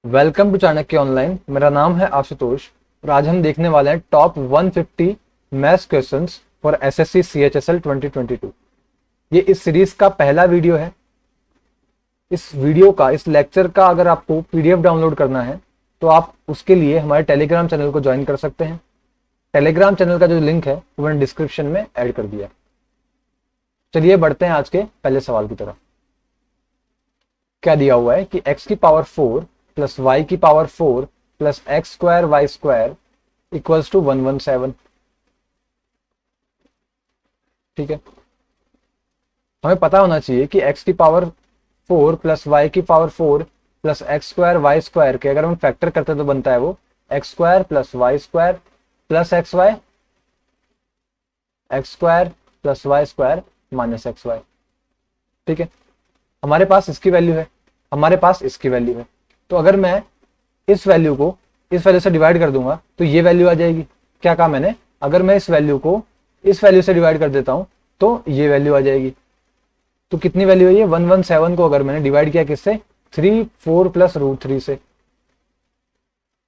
Welcome to Chanakya online. मेरा नाम है आशुतोष और आज हम देखने वाले हैं top 150 maths questions for SSC CHSL 2022। ये इस सीरीज का पहला वीडियो है। इस लेक्चर का अगर आपको पीडीएफ डाउनलोड करना है तो आप उसके लिए हमारे टेलीग्राम चैनल को ज्वाइन कर सकते हैं। टेलीग्राम चैनल का जो लिंक है वो मैंने डिस्क्रिप्शन में ऐड कर दिया। चलिए बढ़ते हैं आज के पहले सवाल की तरफ। क्या दिया हुआ है कि x की पावर 4 प्लस y की power 4 plus X square Y square equals to 117। ठीक है, हमें पता होना चाहिए कि x की पावर 4 प्लस y की power 4 plus X square Y square के अगर हम फैक्टर करते हैं तो बनता है वो X square plus Y square plus X square plus Y square minus X Y. ठीक है, हमारे पास इसकी वैल्यू है, हमारे पास इसकी वैल्यू है, तो अगर मैं इस वैल्यू को इस वैल्यू से डिवाइड कर दूंगा तो ये वैल्यू आ जाएगी। क्या कहा मैंने? अगर मैं इस वैल्यू को इस वैल्यू से डिवाइड कर देता हूं तो ये वैल्यू आ जाएगी। तो कितनी वैल्यू है ये? 117 को अगर मैंने डिवाइड किया किससे? 3 4 प्लस रूट 3 से,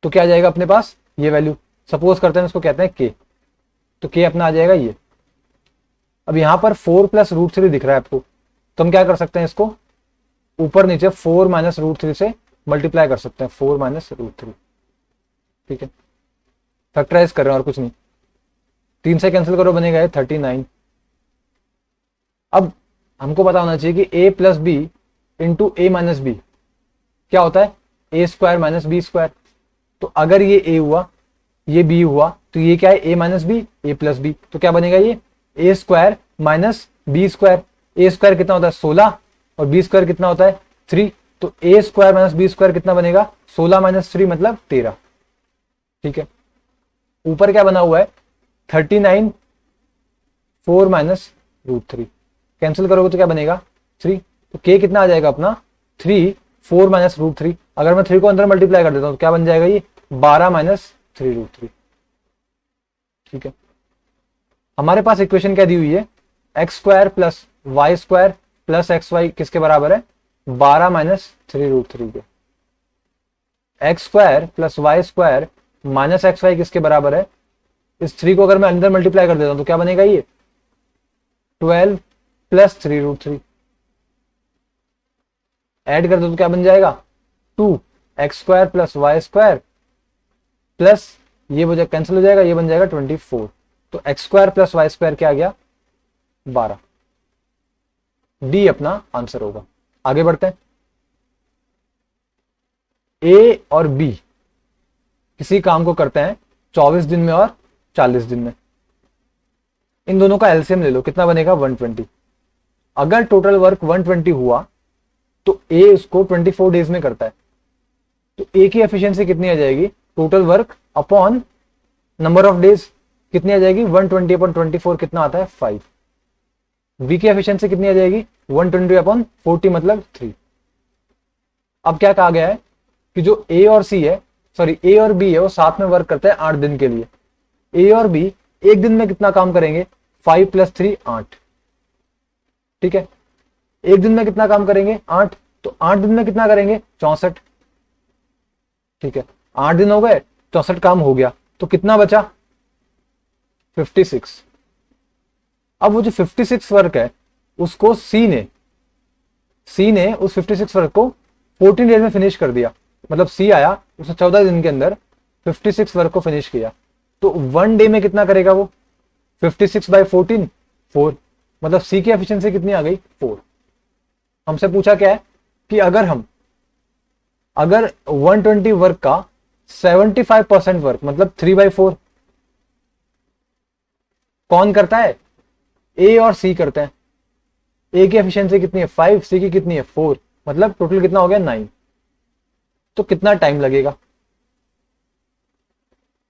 तो क्या आ जाएगा अपने पास? ये वैल्यू। सपोज करते हैं इसको कहते हैं के, तो के अपना आ जाएगा ये। अब यहां पर 4 प्लस रूट 3 दिख रहा है आपको, तो हम क्या कर सकते हैं, इसको ऊपर नीचे 4 माइनस रूट 3 से मल्टीप्लाई कर सकते हैं। 4 माइनस रूट 3। ठीक है, फैक्टराइज कर रहे हैं और कुछ नहीं। 3 से कैंसिल करो, बनेगा ये 39। अब हमको पता होना चाहिए कि a plus B into A minus B क्या होता है? A square minus B square. तो अगर ये a हुआ, ये b हुआ, तो ये क्या है? a minus B, A plus B. तो क्या बनेगा ये? A square minus B square. A square कितना होता है? 16 और बी स्क्वायर कितना होता है? 3। तो ए स्क्वायर माइनस बी स्क्वायर कितना बनेगा? 16 माइनस 3 मतलब 13। ठीक है, ऊपर क्या बना हुआ है? 39 4 माइनस रूट 3। कैंसिल करोगे तो क्या बनेगा? 3। तो के कितना आ जाएगा अपना? 3 4 माइनस रूट 3। अगर मैं 3 को अंदर मल्टीप्लाई कर देता हूं तो क्या बन जाएगा ये? 12 माइनस 3 रूट 3। ठीक है, हमारे पास इक्वेशन क्या दी हुई है? X square plus Y square plus X Y किसके बराबर है? 12 माइनस 3 रूट 3 के। X square plus Y square minus X Y किसके बराबर है? इस 3 को अगर मैं अंदर मल्टीप्लाई कर देता हूं तो क्या बनेगा ये? 12 प्लस 3 रूट 3। ऐड कर दो तो क्या बन जाएगा? 2 X square plus Y square plus ये वजह कैंसिल हो जाएगा, ये बन जाएगा 24। तो X square plus Y square क्या आ गया? 12। डी अपना आंसर होगा। आगे बढ़ते हैं। ए और बी किसी काम को करते हैं 24 दिन में और 40 दिन में। इन दोनों का एलसीएम ले लो, कितना बनेगा? 120। अगर टोटल वर्क 120 हुआ तो ए उसको 24 डेज में करता है, तो ए की एफिशिएंसी कितनी आ जाएगी? Total work upon number of days कितनी आ जाएगी? 120 अपॉन 24 कितना आता है? 5। बी की एफिशिएंसी कितनी आ जाएगी? 120 अपॉन 40 मतलब 3। अब क्या कहा गया है कि जो ए और सी है, सॉरी ए और बी है, वो साथ में वर्क करते हैं 8 दिन के लिए। ए और बी एक दिन में कितना काम करेंगे? 5 प्लस 3 8। ठीक है, एक दिन में कितना काम करेंगे? 8। तो 8 दिन में कितना करेंगे? 64। ठीक है, 8 दिन हो गए, 64 काम हो गया, तो कितना बचा? 56। अब वो जो 56 वर्क है उसको सी ने उस 56 वर्क को 14 डेज में फिनिश कर दिया। मतलब सी आया, उसने 14 दिन के अंदर 56 वर्क को फिनिश किया। तो 1 डे में कितना करेगा वो? 56 बाई 14 4। मतलब सी की एफिशिएंसी कितनी आ गई? 4। हमसे पूछा क्या है कि अगर 120 वर्क का 75% वर्क मतलब 3/4 कौन करता है? ए और सी करते हैं। ए की एफिशिएंसी कितनी है? 5। सी की कितनी है? 4। मतलब टोटल कितना हो गया? 9। तो कितना टाइम लगेगा?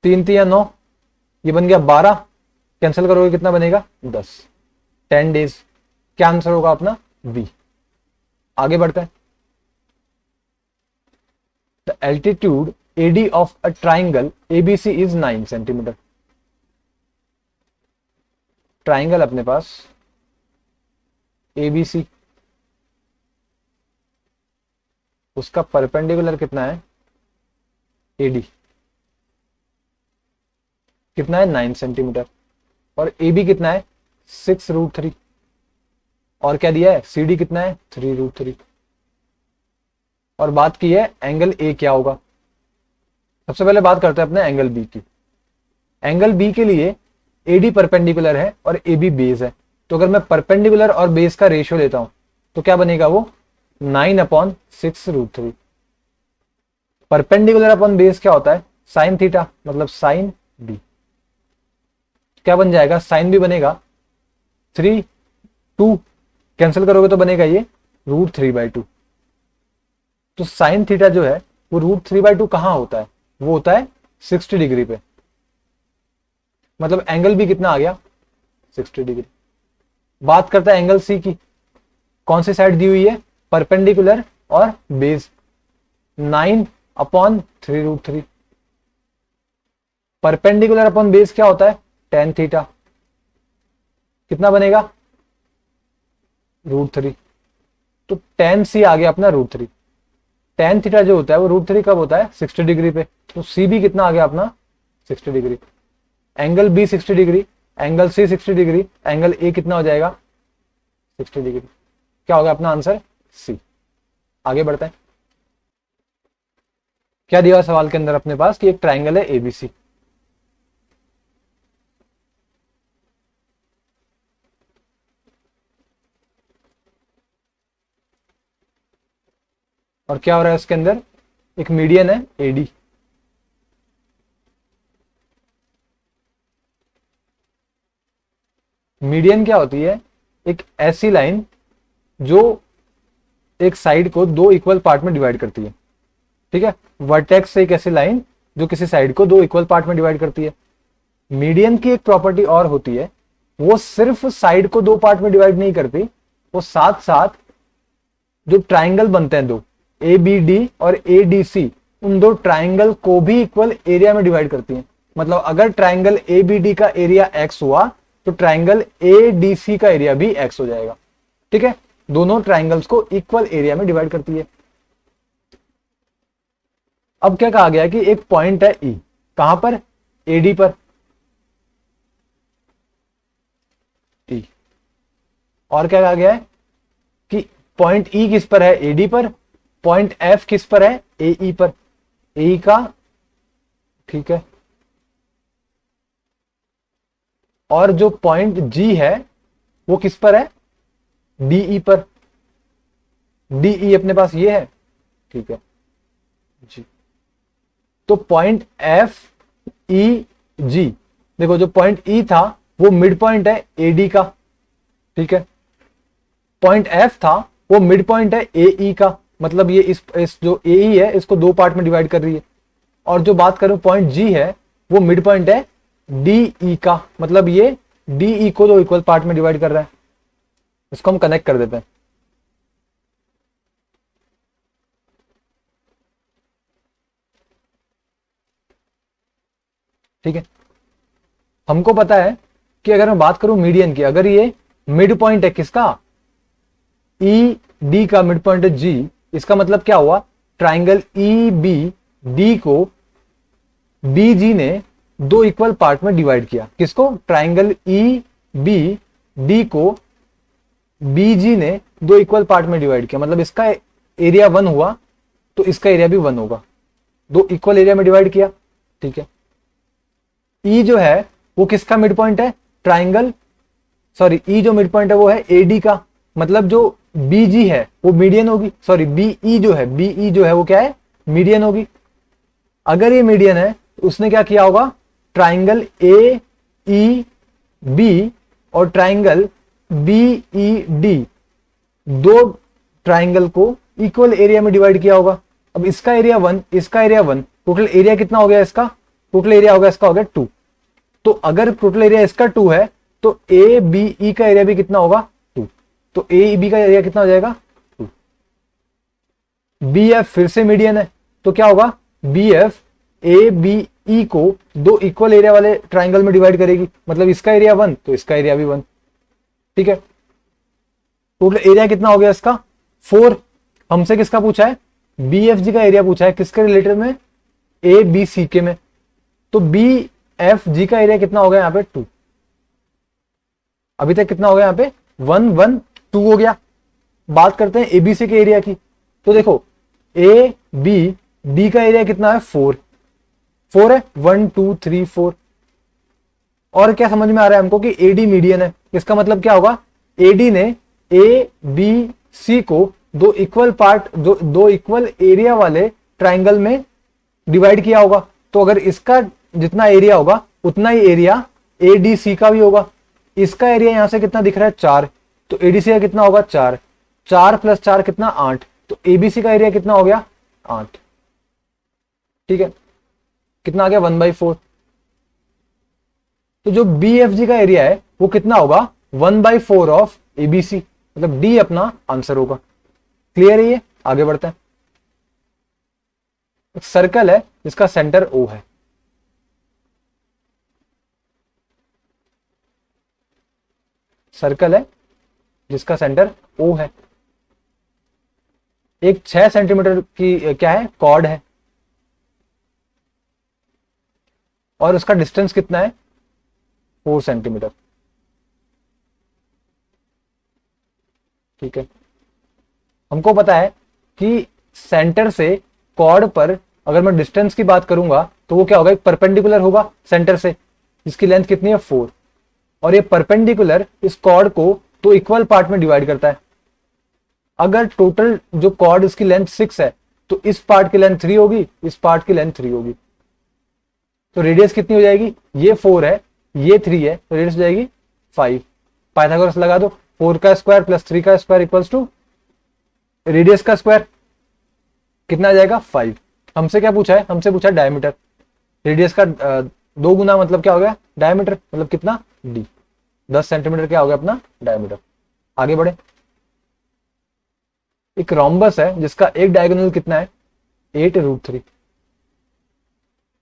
3 3 या 9, ये बन गया 12। कैंसिल करोगे कितना बनेगा? 10। 10 डेज। क्या आंसर होगा अपना? बी। आगे बढ़ते हैं। The altitude AD of a triangle ABC is 9 centimetre. Triangle अपने पास एबीसी, उसका परपेंडिकुलर कितना है? AD कितना है 9 सेंटीमीटर, और AB कितना है 6√3, और क्या दिया है CD कितना है 3√3, और बात की है एंगल A क्या होगा। सबसे पहले बात करते हैं अपने एंगल B की। एंगल B के लिए AD परपेंडिकुलर है और AB बेस है, तो अगर मैं परपेंडिकुलर और बेस का रेशियो लेता हूं तो क्या बनेगा वो 9/6√3। परपेंडिकुलर अपॉन बेस क्या होता है साइन थीटा, मतलब साइन B। क्या बन जाएगा, साइन B बनेगा 3, 2 कैंसिल करोगे तो बनेगा ये √3/2। तो साइन थीटा जो है वो √3/2 कहां होता है, वो होता है 60 डिग्री पे, मतलब एंगल भी कितना आ गया 60 डिग्री। बात करता है एंगल सी की, कौन सी साइड दी हुई है परपेंडिकुलर और बेस, 9/3√3। परपेंडिकुलर अपॉन बेस क्या होता है tan थीटा, कितना बनेगा √3। तो tan सी आ गया अपना √3। tan थीटा जो होता है वो √3 कब होता है 60 डिग्री पे, तो सी भी कितना आ गया अपना 60 degree. Angle B 60 degree, angle C 60 degree, angle A कितना हो जाएगा 60 डिग्री। क्या होगा अपना आंसर सी। आगे बढ़ते हैं। क्या दिया सवाल के अंदर अपने पास कि एक ट्राइंगल है एबीसी, और क्या हो रहा है इसके अंदर, एक मीडियन है एडी। मीडियन क्या होती है, एक ऐसी लाइन जो एक साइड को दो इक्वल पार्ट में डिवाइड करती है। ठीक है, वर्टेक्स से एक ऐसी लाइन जो किसी साइड को दो इक्वल पार्ट में डिवाइड करती है। मीडियन की एक प्रॉपर्टी और होती है, वो सिर्फ साइड को दो पार्ट में डिवाइड नहीं करती, वो साथ साथ जो ट्राइंगल बनते हैं दो ए बी डी और ए डी सी, उन दो ट्राइंगल को भी इक्वल एरिया में डिवाइड करती है। मतलब अगर ट्राइंगल ए बी डी का एरिया एक्स हुआ तो ट्राइंगल ए डी सी का एरिया भी एक्स हो जाएगा। ठीक है, दोनों ट्राइंगल्स को इक्वल एरिया में डिवाइड करती है। अब क्या कहा गया कि एक पॉइंट है ई, कहां पर एडी पर, ई। और क्या कहा गया है कि पॉइंट ई किस पर है एडी पर, पॉइंट एफ किस पर है एई पर, एई का। ठीक है, और जो पॉइंट जी है वो किस पर है डीई पर, डीई अपने पास ये है। ठीक है जी, तो पॉइंट एफ ई जी, देखो जो पॉइंट ई था वो मिड पॉइंट है एडी का। ठीक है, पॉइंट एफ था वो मिड पॉइंट है एई का, मतलब ये इस जो एई है इसको दो पार्ट में डिवाइड कर रही है। और जो बात करूं पॉइंट जी है वो मिड पॉइंट है डीई का, मतलब ये डीई को दो इक्वल पार्ट में डिवाइड कर रहा है। इसको हम कनेक्ट कर देते हैं। ठीक है, हमको पता है कि अगर मैं बात करूं मीडियन की, अगर ये मिड पॉइंट है किसका ई डी का, मिड पॉइंट है जी, इसका मतलब क्या हुआ ट्राइंगल ई बी डी को बी जी ने दो इक्वल पार्ट में डिवाइड किया। किसको, ट्राइंगल ई बी डी को बी जी ने दो इक्वल पार्ट में डिवाइड किया, मतलब इसका एरिया 1 हुआ तो इसका एरिया भी 1 होगा, दो इक्वल एरिया में डिवाइड किया। ठीक है, ई जो है वो किसका मिड पॉइंट है, ट्राइंगल, सॉरी ई जो मिड पॉइंट है वो है एडी का, मतलब जो बीजी है वो मीडियन होगी, सॉरी बीई जो है वो क्या है मीडियन होगी। अगर ये मीडियन है तो उसने क्या किया होगा, ट्राइंगल ए ई बी और ट्राइंगल बी ई डी, दो ट्राइंगल को इक्वल एरिया में डिवाइड किया होगा। अब इसका एरिया 1, इसका एरिया 1, टोटल एरिया कितना हो गया इसका, टोटल एरिया होगा इसका हो गया 2। तो अगर टोटल एरिया इसका 2 है तो ए बी ई का एरिया भी कितना होगा 2, तो ए बी का एरिया कितना हो जाएगा 2। बी एफ फिर से मीडियन है तो क्या होगा, B F A B E को दो इक्वल एरिया वाले ट्राइंगल में डिवाइड करेगी, मतलब इसका एरिया 1 तो इसका एरिया भी 1। ठीक है, टोटल एरिया कितना हो गया इसका 4। हमसे किसका पूछा है, बी एफ जी का एरिया पूछा है, किसके रिलेटेड में ए बी सी के में, तो बी एफ जी का एरिया कितना हो गया यहाँ पे 2। अभी तक कितना हो गया यहाँ पे 1 1 2 हो गया। बात करते हैं एबीसी के एरिया की, तो देखो ए बी डी का एरिया कितना है 4 4 है 1 2 3 4। और क्या समझ में आ रहा है हमको कि एडी मीडियन है। इसका मतलब क्या होगा, एडी ने ए बी सी को दो इक्वल पार्ट दो इक्वल एरिया वाले ट्राइंगल में डिवाइड किया होगा। तो अगर इसका जितना एरिया होगा उतना ही एरिया एडीसी का भी होगा। इसका एरिया यहां से कितना दिख रहा है 4, तो एडीसी का कितना होगा 4, 4 + 4 कितना 8, तो एबीसी का एरिया कितना हो गया 8। ठीक है, कितना आ गया 1/4। तो जो बी एफ जी का एरिया है वो कितना होगा 1/4 ऑफ एबीसी, मतलब डी अपना आंसर होगा। क्लियर है ये, आगे बढ़ते हैं। एक सर्कल है जिसका सेंटर ओ है, सर्कल है जिसका सेंटर ओ है। एक 6 सेंटीमीटर की क्या है कॉर्ड है, और उसका डिस्टेंस कितना है 4 सेंटीमीटर। ठीक है, हमको पता है कि सेंटर से कॉर्ड पर अगर मैं डिस्टेंस की बात करूंगा तो वो क्या होगा, एक परपेंडिकुलर होगा सेंटर से, जिसकी लेंथ कितनी है 4, और ये परपेंडिकुलर इस कॉर्ड को तो इक्वल पार्ट में डिवाइड करता है। अगर टोटल जो कॉर्ड इसकी लेंथ 6 है तो इस पार्ट की लेंथ 3 होगी, इस पार्ट की लेंथ 3 होगी, तो रेडियस कितनी हो जाएगी, ये 4 है ये 3 है, तो रेडियस हो जाएगी 5। पाइथागोरस लगा दो, 4 का स्क्वायर प्लस 3 का स्क्वायर इक्वल्स टू रेडियस का स्क्वायर, कितना आ जाएगा 5। हमसे क्या पूछा है, हमसे पूछा डायमीटर, रेडियस का 2 गुना मतलब क्या हो गया डायमीटर, मतलब कितना डी, 10 सेंटीमीटर क्या हो गया अपना डायमीटर। आगे बढ़े, एक रोम्बस है जिसका एक डायगोनल कितना है 8√3,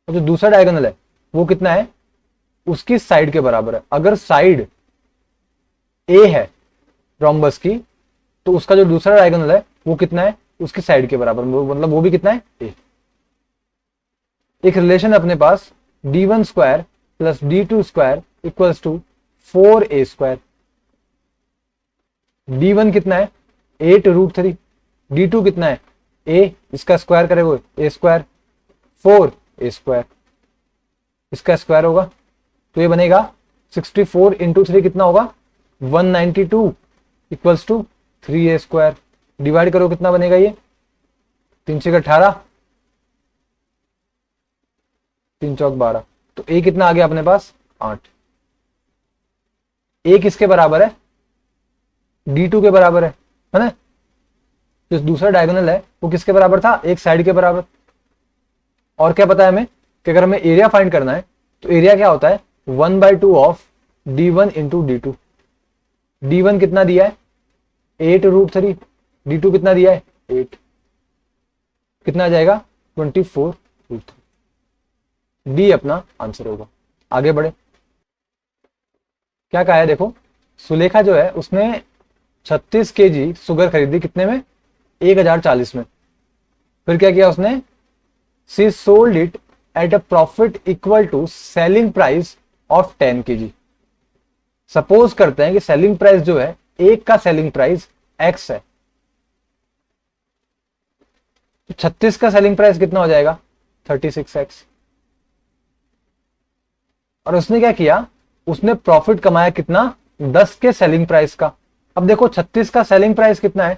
और जो दूसरा डायगोनल है वो कितना है उसकी साइड के बराबर है। अगर साइड ए है रोम्बस की तो उसका जो दूसरा डायगोनल है वो कितना है उसकी साइड के बराबर, मतलब वो भी कितना है ए। एक रिलेशन अपने पास d1 square plus d2 square equals to 4a²। d1 कितना है 8√3, d2 कितना है a, इसका स्क्वायर करे वो a², 4a², इसका स्क्वायर होगा तो ये बनेगा 64 × 3 कितना होगा 192 इक्वल्स टू 3a²। डिवाइड करो कितना बनेगा ये 3 × 18, 3 × 12, तो a कितना आ गया अपने पास 8। a किसके बराबर है d2 के बराबर है ना। जो दूसरा डायगोनल है वो किसके बराबर था, एक साइड के बराबर। और क्या पता है हमें कि अगर हमें एरिया फाइंड करना है तो एरिया क्या होता है 1/2 ऑफ d1 × d2। d1 कितना दिया है 8√3, d2 कितना दिया है 8, कितना आ जाएगा 24√3। डी अपना आंसर होगा। आगे बढ़े, क्या कहा है देखो, सुलेखा जो है उसने 36 kg शुगर खरीदी कितने में 1040 में। फिर क्या किया उसने, C sold it at a profit equal to selling price of 10 kg। Suppose करते हैं कि सेलिंग प्राइस जो है एक का सेलिंग प्राइस x है, तो 36 का सेलिंग प्राइस कितना हो जाएगा 36x। और उसने क्या किया, उसने प्रॉफिट कमाया कितना 10 के सेलिंग प्राइस का। अब देखो 36 का सेलिंग प्राइस कितना है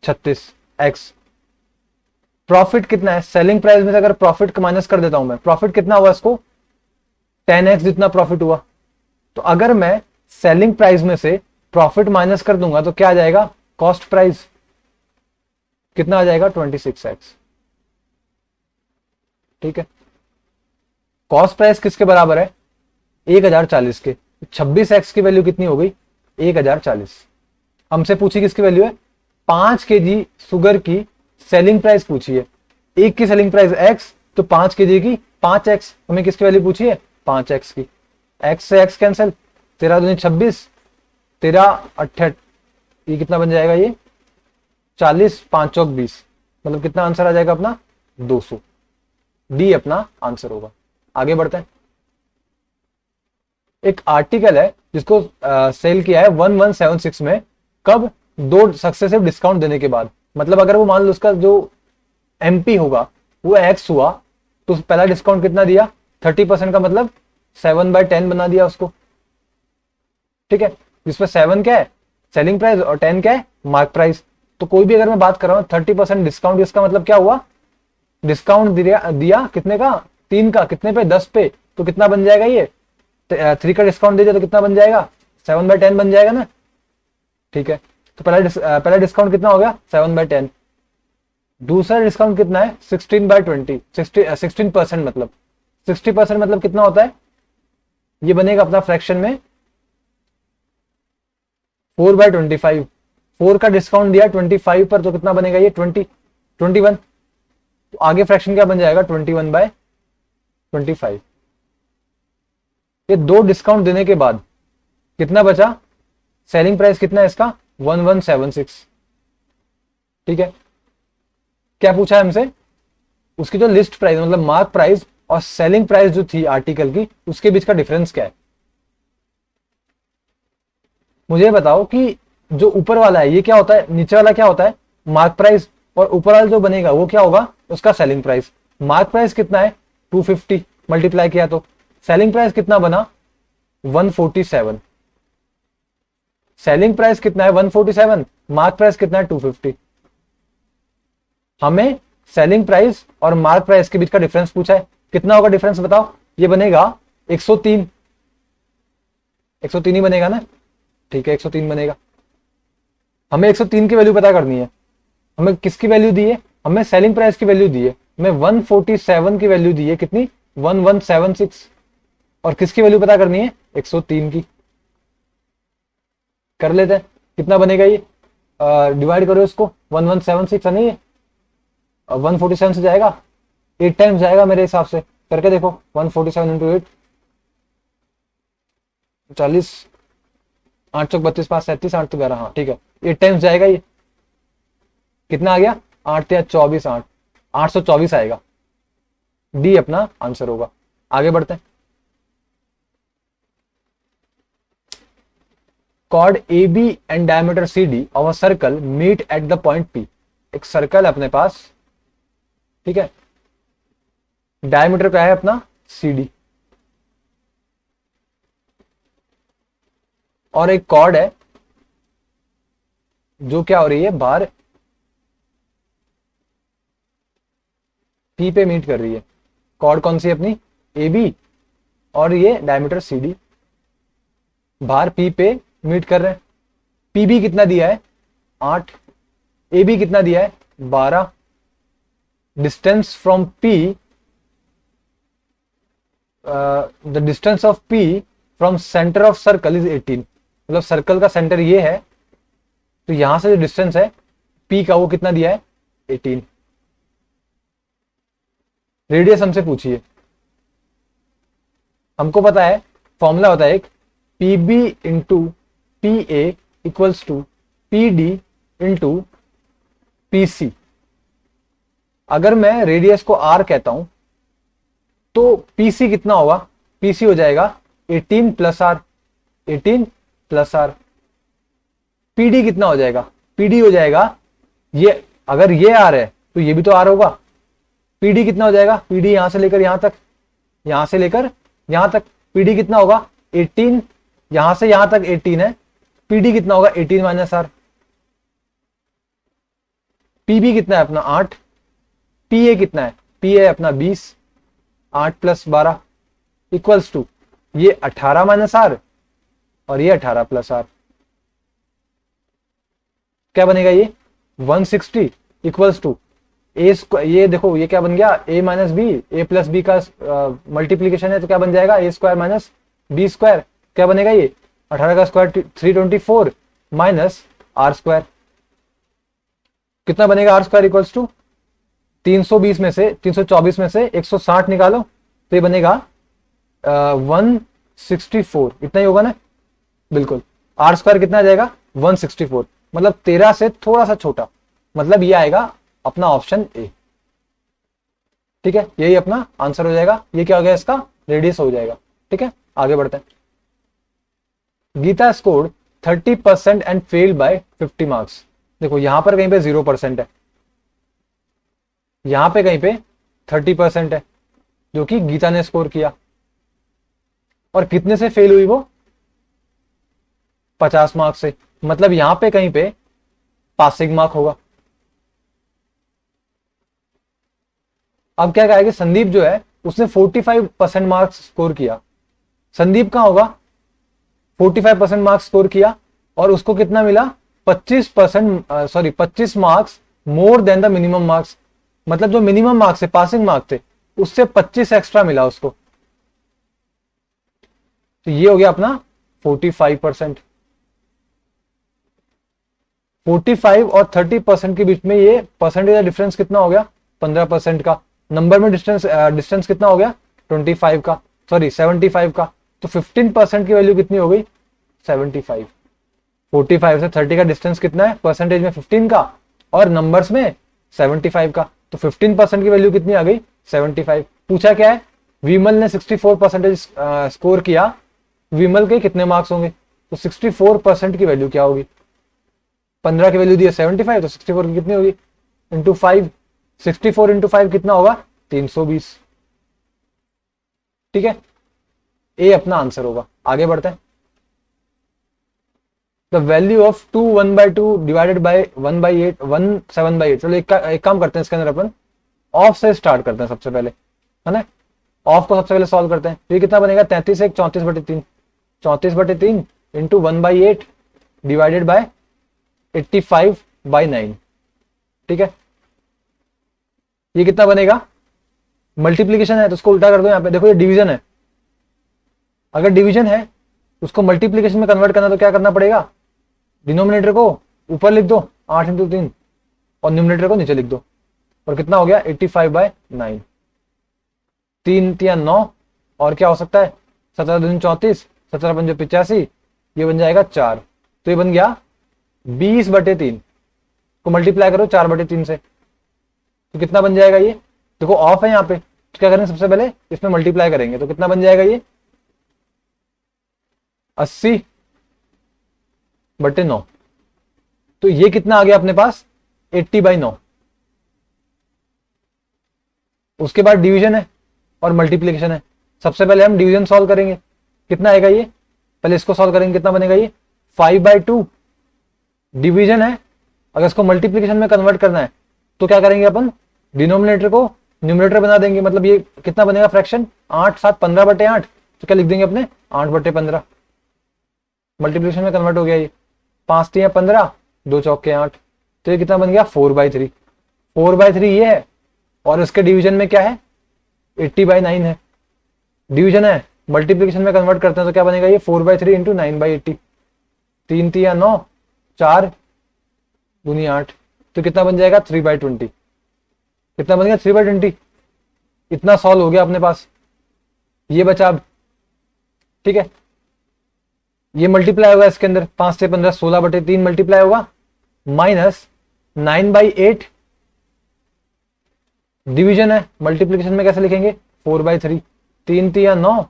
36x, प्रॉफिट कितना है सेलिंग प्राइस में से अगर प्रॉफिट का माइनस कर देता हूं मैं, प्रॉफिट कितना हुआ इसको 10x जितना प्रॉफिट हुआ। तो अगर मैं सेलिंग प्राइस में से प्रॉफिट माइनस कर दूंगा तो क्या आ जाएगा कॉस्ट प्राइस, कितना आ जाएगा 26x। ठीक है, कॉस्ट प्राइस किसके बराबर है 1040 के, 26x की वैल्यू कितनी हो गई 1040। हमसे पूछी किसकी वैल्यू है 5 kg शुगर की सेलिंग प्राइस पूछी है, एक की सेलिंग प्राइस x तो 5 kg की 5x, हमें किसकी वैल्यू पूछी है 5x की। x से x कैंसिल, 13 दूनी 26, 13 8 ये कितना बन जाएगा ये 40, 5 चौक 20, मतलब कितना आंसर आ जाएगा अपना 200। डी अपना आंसर होगा। आगे बढ़ते हैं। एक आर्टिकल है जिसको सेल किया है 1176 में, कब? 2 सक्सेसिव डिस्काउंट देने के बाद। मतलब अगर वो मान लो उसका जो एमपी होगा वो एक्स हुआ, तो पहला डिस्काउंट कितना दिया? 30% का, मतलब 7/10 बना दिया उसको। ठीक है, जिसमें 7 क्या है? सेलिंग प्राइस, और 10 क्या है? Mark price. तो कोई भी अगर मैं बात कर रहा हूँ 30% डिस्काउंट, इसका मतलब क्या हुआ? डिस्काउंट दिया कितने का? 3 का। कितने पे? 10 पे। तो कितना बन जाएगा ये? 3 का डिस्काउंट दे दिया तो कितना बन जाएगा? 7/10 बन जाएगा ना। ठीक है, तो पहला डिस्काउंट कितना हो गया? 7/10। दूसरा डिस्काउंट कितना है? 16/20, 16%। मतलब 60% मतलब कितना होता है? ये बनेगा अपना फ्रैक्शन में 4/25। 4 का डिस्काउंट दिया 25 पर, तो कितना बनेगा ये? 21। तो आगे फ्रैक्शन क्या बन जाएगा? 21/25। ये 2 डिस्काउंट देने के बाद कितना बचा? सेलिंग प्राइस कितना है इसका? 1176। ठीक है, क्या पूछा है हमसे? उसकी जो लिस्ट प्राइस मतलब मार्क प्राइस और सेलिंग प्राइस जो थी आर्टिकल की, उसके बीच का डिफरेंस क्या है? मुझे बताओ कि जो ऊपर वाला है ये क्या होता है, नीचे वाला क्या होता है? मार्क प्राइस, और ऊपर वाला जो बनेगा वो क्या होगा? उसका सेलिंग प्राइस। मार्क प्राइस कितना है? 250 मल्टीप्लाई किया तो सेलिंग प्राइस कितना बना? 147। सेलिंग प्राइस कितना है? 147। मार्क प्राइस कितना है? 250। हमें सेलिंग प्राइस और मार्क प्राइस के बीच का डिफरेंस पूछा है। कितना होगा डिफरेंस बताओ? ये बनेगा 103। 103 ही बनेगा ना। ठीक है, 103 बनेगा। हमें 103 की वैल्यू पता करनी है। हमें किसकी वैल्यू दी है? हमें सेलिंग प्राइस की वैल्यू दी है। हमें 147 की वैल्यू दी है। कितनी? 1176। और किसकी वैल्यू पता करनी है? 103 की। कर लेते हैं, कितना बनेगा ये? डिवाइड करो इसको, 1176 है नहीं, 147 से जाएगा, 8 टाइम्स जाएगा मेरे हिसाब से। करके देखो, 147 इंटू 8, 40, 8 चौक 32, 5 37, 8 तो 11। हाँ ठीक है, 8 टाइम्स जाएगा ये। कितना आ गया? 8 या 24, 824 आएगा। डी अपना आंसर होगा। आगे बढ़ते हैं। Chord AB and diameter CD of a circle meet at the point P। एक सर्कल है अपने पास, ठीक है, डायमीटर क्या है अपना? CD, और एक कॉर्ड है जो क्या हो रही है? बार P पे मीट कर रही है। कॉर्ड कौन सी है अपनी? AB, और ये डायमीटर CD बार P पे मीट कर रहे हैं। PB कितना दिया है? 8। AB कितना दिया है? 12। Distance from P, the distance of P from centre of circle is 18। मतलब सर्कल का सेंटर ये है, तो यहां से जो डिस्टेंस है P का वो कितना दिया है? 18। रेडियस हमसे पूछिए। हमको पता है फॉर्मूला होता है एक, PB into PA equals to PD into PC। अगर मैं रेडियस को R कहता हूं तो PC कितना होगा? PC हो जाएगा 18 plus R, 18 plus R। PD कितना हो जाएगा? PD हो जाएगा ये, अगर ये R है तो ये भी तो R होगा। PD कितना हो जाएगा? PD यहां से लेकर यहां तक, यहां से लेकर यहां तक, PD कितना होगा? 18, यहां से यहां तक 18 है, PD कितना होगा? 18 माइनस R। PB कितना है अपना? 8। PA कितना है? PA अपना 20, 8 प्लस 12 इक्वल्स टू ये 18 माइनस R और ये 18 प्लस R। क्या बनेगा ये? 160 इक्वल्स टू ए स्क्वायर। ये देखो ये क्या बन गया? a minus B, A plus B का मल्टीप्लीकेशन है तो क्या बन जाएगा? A square minus B square. क्या बनेगा ये? 18 का स्क्वायर 324 माइनस आर स्क्वायर। कितना बनेगा? आर स्क्वायर इक्वल्स टू 320 में से 324 में से 160 निकालो तो ये बनेगा 164। इतना ही होगा ना? बिल्कुल। आर स्क्वायर कितना आ जाएगा? 164। मतलब 13 से थोड़ा सा छोटा, मतलब ये आएगा अपना ऑप्शन ए। ठीक है, यही अपना आंसर हो जाएगा। ये क्या हो गया, इसका रेडियस हो जाएगा। ठीक है, आगे बढ़ते हैं। Geeta scored 30% and failed by 50 marks. देखो यहां पर कहीं पे 0% है, यहां पे कहीं पे 30% है जो कि गीता ने स्कोर किया। और कितने से फेल हुई वो, 50 मार्क्स से। मतलब यहां पे कहीं पे पासिंग मार्क होगा। अब क्या कहा कि संदीप जो है उसने 45% मार्क्स स्कोर किया। संदीप कहां होगा, 45% मार्क्स स्कोर किया और उसको कितना मिला, 25 marks more than the minimum marks. मतलब जो मिनिमम मार्क्स थे, पासिंग मार्क्स थे, उससे 25 एक्स्ट्रा मिला उसको। तो ये हो गया अपना 45%। 45 और 30% के बीच में ये परसेंटेज का डिफरेंस कितना हो गया, 15% का। नंबर में डिस्टेंस कितना हो गया, 25 का, सॉरी 75 का। तो 15% की वैल्यू कितनी हो गई, 75। 45 से 30 का डिस्टेंस कितना है, परसेंटेज में 15 का और नंबर्स में 75 का। तो 15% की वैल्यू कितनी आ गई, 75। पूछा क्या है, विमल ने 64% स्कोर किया, विमल के कितने मार्क्स होंगे। तो 64% की वैल्यू क्या होगी, 15 की वैल्यू दी है 75, तो 64 की कितनी होगी, इंटू 5। 64 इंटू 5 कितना होगा, 320। ठीक है, ए अपना आंसर होगा। आगे बढ़ते हैं। The value of 2 1/2 divided by 1/8 1/7/8। चलो एक काम करते हैं, इसके अंदर अपन ऑफ से स्टार्ट करते हैं सबसे पहले, है ना। ऑफ को सबसे पहले सॉल्व करते हैं। तो ये कितना बनेगा, 33 1 34/3। 34/3 इंटू 1/8 डिवाइडेड बाय 85/9। ठीक है, ये कितना बनेगा, मल्टीप्लीकेशन है तो उसको उल्टा कर दो। यहां पे देखो ये डिवीजन है, अगर डिवीजन है उसको मल्टीप्लीकेशन में कन्वर्ट करना तो क्या करना पड़ेगा, डिनोमिनेटर को ऊपर लिख दो 8 इंटू 3 और न्यूमिनेटर को नीचे लिख दो। और कितना हो गया, 85/9। 3 3 9 और क्या हो सकता है, 17 दूनी 34, 17 पंजे 85, ये बन जाएगा 4। तो ये बन गया 20/3 को मल्टीप्लाई करो 4/3 से, तो कितना बन जाएगा ये। देखो ऑफ है यहाँ पे, तो क्या करेंगे, सबसे पहले इसमें मल्टीप्लाई करेंगे तो कितना बन जाएगा ये, 80/9। तो ये कितना आ गया अपने पास, 80/9। उसके बाद डिवीजन है और मल्टीप्लीकेशन है। सबसे पहले हम डिवीजन सॉल्व करेंगे, कितना आएगा ये, पहले इसको सॉल्व करेंगे, कितना बनेगा ये, 5/2। डिवीजन है, अगर इसको मल्टीप्लीकेशन में कन्वर्ट करना है तो क्या करेंगे अपन, डिनोमिनेटर को न्यूमिनेटर बना देंगे। मतलब ये कितना बनेगा फ्रैक्शन, 8 7 15/8। तो क्या लिख देंगे अपने, 8/15। मल्टीप्लीकेशन में कन्वर्ट हो गया ये, 5 3 15, 2 चौके 8। तो ये कितना बन गया, 4/3। 4/3 ये है और इसके डिवीजन में क्या है, 80/9 है। डिवीजन है, मल्टीप्लीकेशन में कन्वर्ट करते हैं तो क्या बनेगा ये, 4/3 इंटू 9/80। 3 3 9, 4 दूनी 8। तो कितना बन जाएगा, 3/20। कितना बन गया, 3/20। इतना सॉल्व हो गया अपने पास, ये बचा अब। ठीक है, ये मल्टीप्लाई होगा इसके अंदर, 5 से 15 16/3 मल्टीप्लाई होगा, माइनस 9/8 डिवीजन है। मल्टीप्लीकेशन में कैसे लिखेंगे, 4/3। 3 3 9,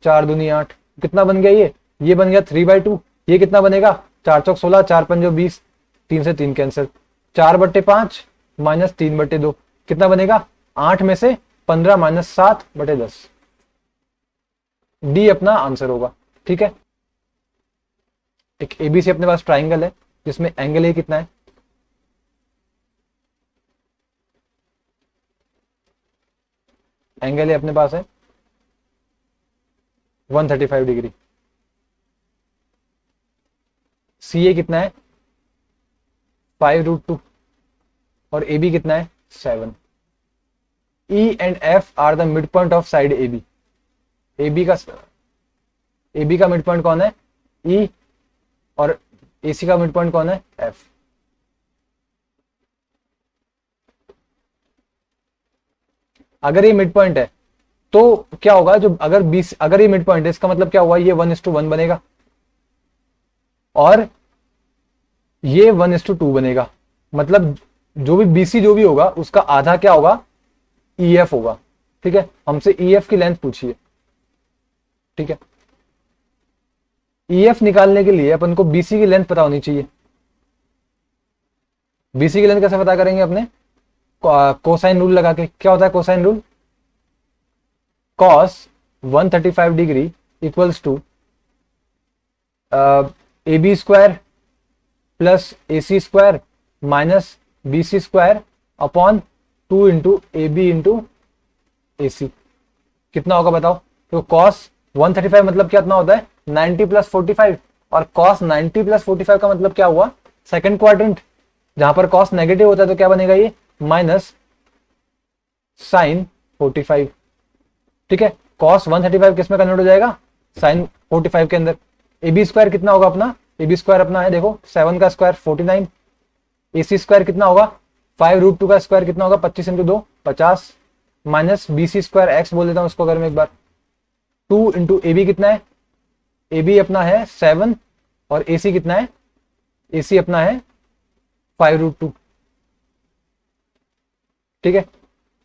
4 दूनी 8। कितना बन गया ये बन गया 3/2। ये कितना बनेगा, 4 चौक 16, 4 पंजो 20, 3 से 3 कैंसिल, 4/5 माइनस 3/2। कितना बनेगा, 8 में से 15 माइनस 7/10। डी अपना आंसर होगा। ठीक है, एक एबीसी अपने पास ट्राइंगल है जिसमें एंगल ए कितना है, एंगल ए अपने पास है 135 डिग्री। सी ए कितना है, 5√2 और ए बी कितना है, 7। E and F are the mid point of side A B. A B का मिड पॉइंट कौन है, ई, और एसी का मिड पॉइंट कौन है, एफ। अगर ये मिड पॉइंट है तो क्या होगा, जो अगर ये मिड पॉइंट है इसका मतलब क्या हुआ, ये 1:1 बनेगा और ये 1:2 बनेगा। मतलब जो भी बीसी जो भी होगा उसका आधा क्या होगा, EF होगा। ठीक है, हमसे EF की लेंथ पूछी है। ठीक है, EF निकालने के लिए अपन को BC की लेंथ पता होनी चाहिए। BC की लेंथ कैसे पता करेंगे अपने? कोसाइन रूल लगा के। क्या होता है cosine rule? cos 135 degree equals to AB square plus AC square minus BC square upon 2 into AB into AC। कितना होगा बताओ? तो cos 135 मतलब कितना होता है? 90 प्लस 45, और cos 90 प्लस 45 का मतलब क्या हुआ? Second quadrant. जहां पर cos नेगेटिव होता है तो क्या बनेगा ये? Minus sine 45। ठीक है, cos 135 किस में कन्वर्ट हो जाएगा? साइन 45 के अंदर। AB स्क्वायर कितना होगा अपना? AB स्क्वायर अपना है देखो 7 का स्क्वायर 49। AC स्क्वायर कितना होगा? 5√2 का स्क्वायर कितना होगा? 25 into 2 50, minus BC square x बोल देता हूं उसको अगर मैं एक बार। 2 इंटू AB कितना है? AB अपना है 7 और AC कितना है? AC अपना है 5√2। ठीक है,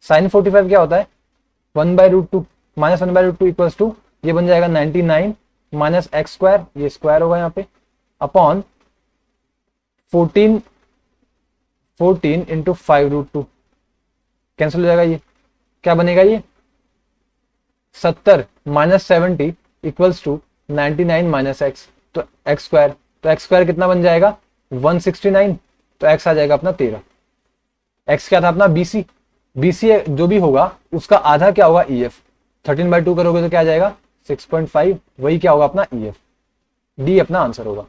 साइन 45 क्या होता है? 1/√2 माइनस 1/√2 इक्वल्स टू, ये बन जाएगा 99 माइनस एक्स स्क्वायर, ये स्क्वायर होगा यहाँ पे, अपॉन 14 इंटू 5√2। कैंसिल हो जाएगा ये। क्या बनेगा ये? 70 minus 70 equals to 99 minus X, तो एक्स स्क्वायर। तो एक्स स्क्वायर कितना बन जाएगा? 169। तो एक्स आ जाएगा अपना 13। एक्स क्या था अपना? BC। BC जो भी होगा उसका आधा क्या होगा? EF। 13/2 करोगे तो क्या आ जाएगा? 6.5। वही क्या होगा अपना? EF। D अपना आंसर होगा।